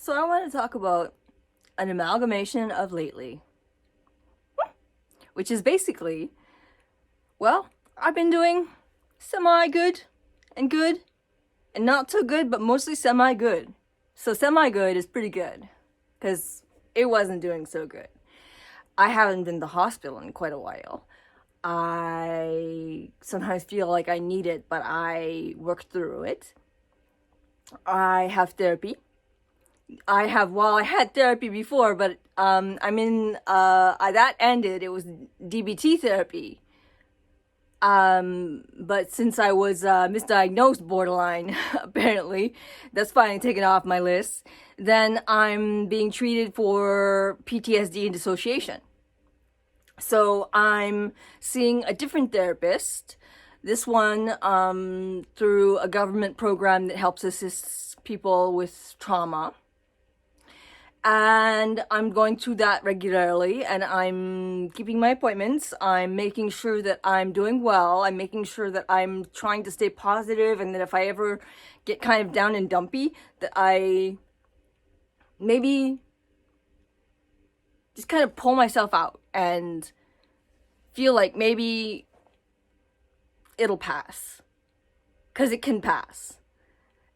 So I want to talk about an amalgamation of lately, which is basically, well, I've been doing semi-good and good and not so good, but mostly semi-good. So semi-good is pretty good because it wasn't doing so good. I haven't been to the hospital in quite a while. I sometimes feel like I need it, but I work through it. I have therapy. I had therapy before, but that ended. It was DBT therapy. But since I was misdiagnosed borderline, apparently, that's finally taken off my list. Then I'm being treated for PTSD and dissociation. So I'm seeing a different therapist. This one through a government program that helps assist people with trauma. And I'm going through that regularly, and I'm keeping my appointments. I'm making sure that I'm doing well. I'm making sure that I'm trying to stay positive, and that if I ever get kind of down and dumpy, that I maybe just kind of pull myself out and feel like maybe it'll pass, because it can pass.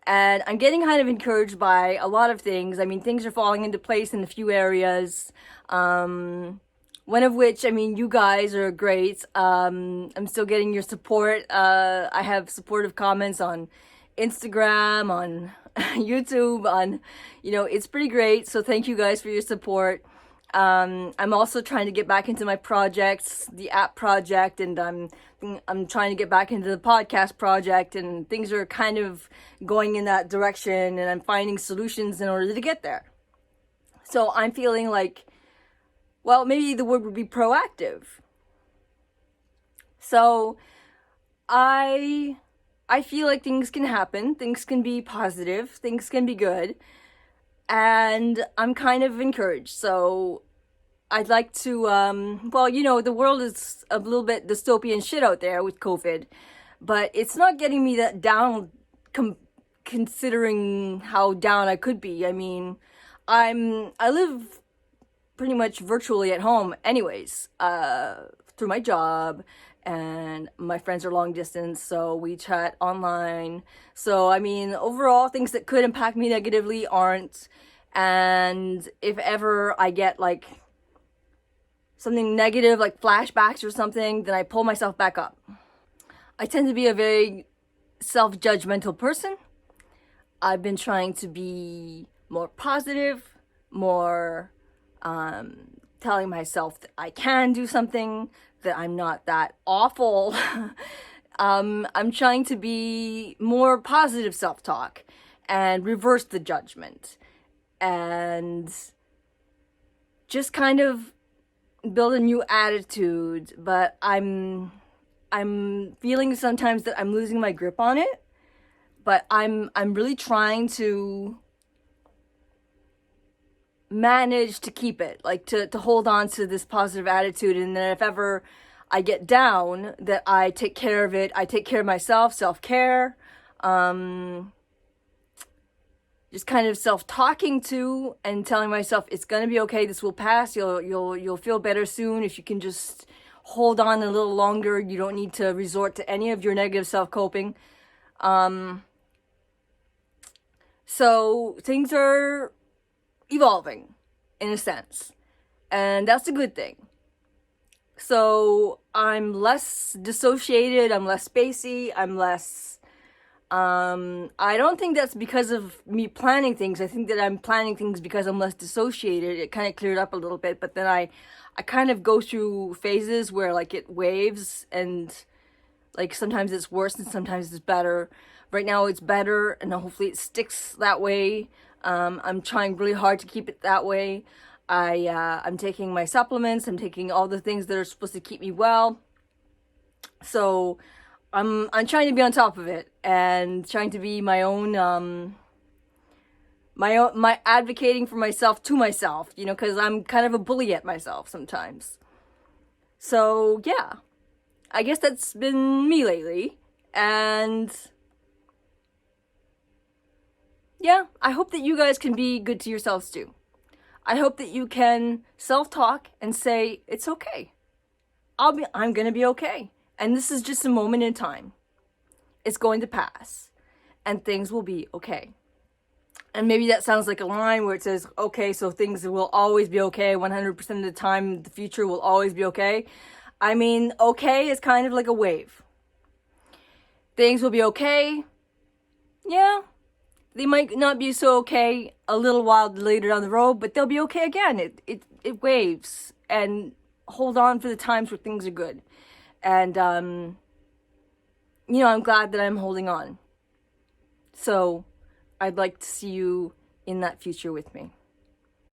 And I'm getting kind of encouraged by a lot of things. I mean, things are falling into place in a few areas. One of which, I mean, you guys are great. I'm still getting your support. I have supportive comments on Instagram, on YouTube, it's pretty great. So thank you guys for your support. I'm also trying to get back into my projects, the app project, and I'm trying to get back into the podcast project, and things are kind of going in that direction, and I'm finding solutions in order to get there. So I'm feeling like, well, maybe the word would be proactive. So I feel like things can happen, things can be positive, things can be good. And I'm kind of encouraged. So I'd like to, the world is a little bit dystopian shit out there with COVID, but it's not getting me that down, considering how down I could be. I mean, I live pretty much virtually at home anyways, through my job, and my friends are long distance, so we chat online. So, I mean, overall, things that could impact me negatively aren't. And if ever I get like something negative, like flashbacks or something, then I pull myself back up. I tend to be a very self-judgmental person. I've been trying to be more positive, more telling myself that I can do something, that I'm not that awful. I'm trying to be more positive self-talk and reverse the judgment and just kind of build a new attitude. But I'm feeling sometimes that I'm losing my grip on it, but I'm really trying to manage to keep it, like to hold on to this positive attitude. And then if ever I get down, that I take care of it. I take care of myself, self-care, just kind of self-talking to and telling myself it's gonna be okay, this will pass, you'll feel better soon if you can just hold on a little longer. You don't need to resort to any of your negative self-coping. So things are evolving in a sense, and that's a good thing. So I'm less dissociated, I'm less spacey, I'm less I don't think that's because of me planning things. I think that I'm planning things because I'm less dissociated. It kind of cleared up a little bit, but then I kind of go through phases where like it waves, and like sometimes it's worse and sometimes it's better. Right now it's better, and hopefully it sticks that way. I'm trying really hard to keep it that way. I'm taking my supplements. I'm taking all the things that are supposed to keep me well. So I'm trying to be on top of it and trying to be my own my advocating for myself to myself, because I'm kind of a bully at myself sometimes. So yeah, I guess that's been me lately, and yeah, I hope that you guys can be good to yourselves too. I hope that you can self-talk and say, it's okay. I'm going to be okay. And this is just a moment in time. It's going to pass and things will be okay. And maybe that sounds like a line where it says, okay, so things will always be okay. 100% of the time, the future will always be okay. I mean, okay is kind of like a wave. Things will be okay. Yeah, they might not be so okay a little while later down the road, but they'll be okay again. It waves, and hold on for the times where things are good. And I'm glad that I'm holding on. So I'd like to see you in that future with me.